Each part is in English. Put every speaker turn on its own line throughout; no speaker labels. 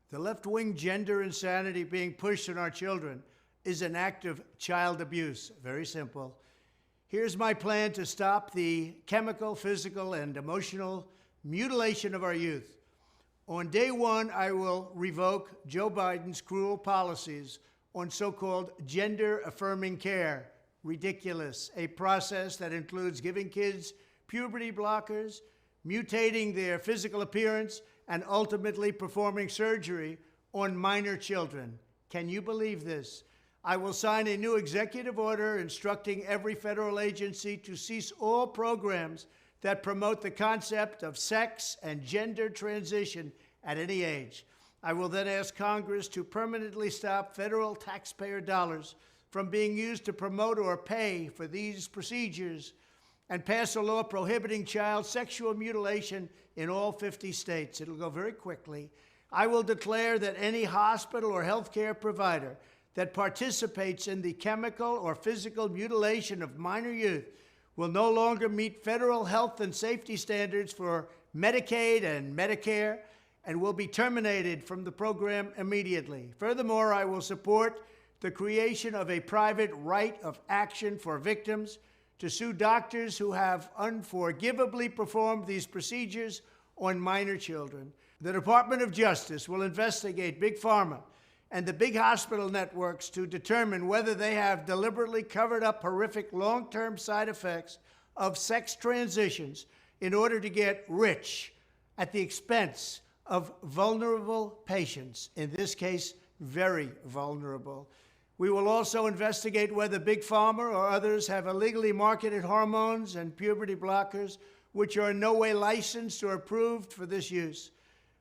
The left-wing gender insanity being pushed on our children is an act of child abuse. Very simple. Here's my plan to stop the chemical, physical, and emotional mutilation of our youth. On day one, I will revoke Joe Biden's cruel policies on so-called gender-affirming care. Ridiculous. A process that includes giving kids puberty blockers, mutating their physical appearance, and ultimately performing surgery on minor children. Can you believe this? I will sign a new executive order instructing every federal agency to cease all programs that promote the concept of sex and gender transition at any age. I will then ask Congress to permanently stop federal taxpayer dollars from being used to promote or pay for these procedures and pass a law prohibiting child sexual mutilation in all 50 states. It'll go very quickly. I will declare that any hospital or healthcare provider that participates in the chemical or physical mutilation of minor youth will no longer meet federal health and safety standards for Medicaid and Medicare and will be terminated from the program immediately. Furthermore, I will support the creation of a private right of action for victims to sue doctors who have unforgivably performed these procedures on minor children. The Department of Justice will investigate Big Pharma and the big hospital networks to determine whether they have deliberately covered up horrific long-term side effects of sex transitions in order to get rich at the expense of vulnerable patients, in this case, very vulnerable. We will also investigate whether Big Pharma or others have illegally marketed hormones and puberty blockers, which are in no way licensed or approved for this use.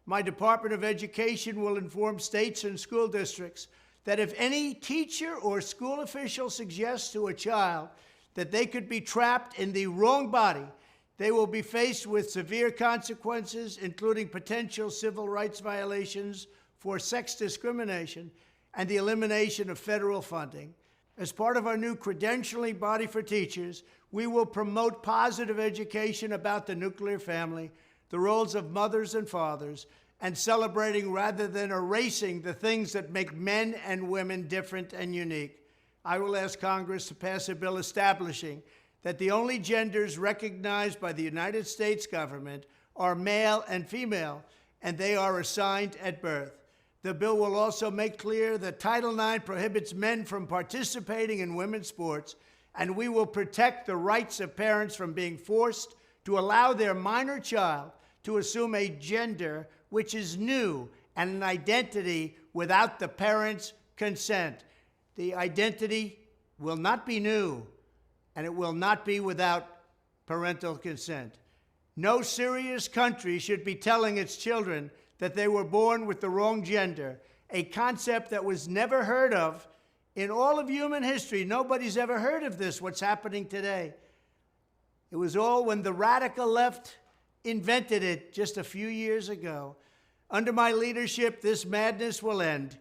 My Department of Education will inform states and school districts that if any teacher or school official suggests to a child that they could be trapped in the wrong body, they will be faced with severe consequences, including potential civil rights violations for sex discrimination and the elimination of federal funding. As part of our new credentialing body for teachers, we will promote positive education about the nuclear family, the roles of mothers and fathers, and celebrating rather than erasing the things that make men and women different and unique. I will ask Congress to pass a bill establishing that the only genders recognized by the United States government are male and female, and they are assigned at birth. The bill will also make clear that Title IX prohibits men from participating in women's sports, and we will protect the rights of parents from being forced to allow their minor child to assume a gender which is new and an identity without the parent's consent. The identity will not be new, and it will not be without parental consent. No serious country should be telling its children that they were born with the wrong gender, a concept that was never heard of in all of human history. Nobody's ever heard of this, what's happening today. It was all when the radical left invented it just a few years ago. Under my leadership, this madness will end.